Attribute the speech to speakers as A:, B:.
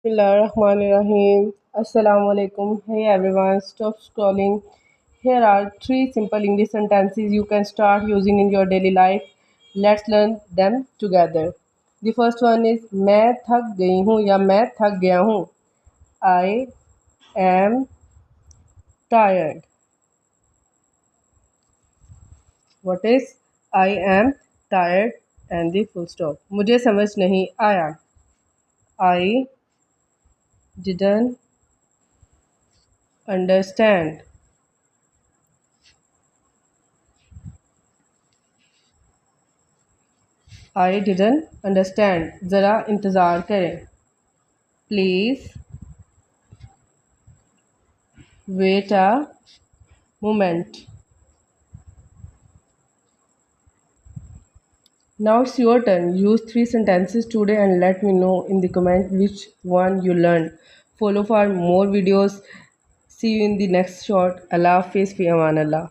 A: Bismillahirrahmanirrahim. Assalamu alaikum. Hey everyone, stop scrolling. Here are three simple English sentences you can start using in your daily life. Let's learn them together. The first one is मैं थक गई हूँ या मैं थक गया हूँ. I am tired. What is I am tired and the full stop. मुझे समझ नहीं आया. I didn't understand. I didn't understand. ज़रा इंतज़ार करें. Please wait a moment. Now it's your turn. Use three sentences today and let me know in the comment which one you learned. Follow for more videos. See you in the next shot. Allah Hafiz fi Aman Allah.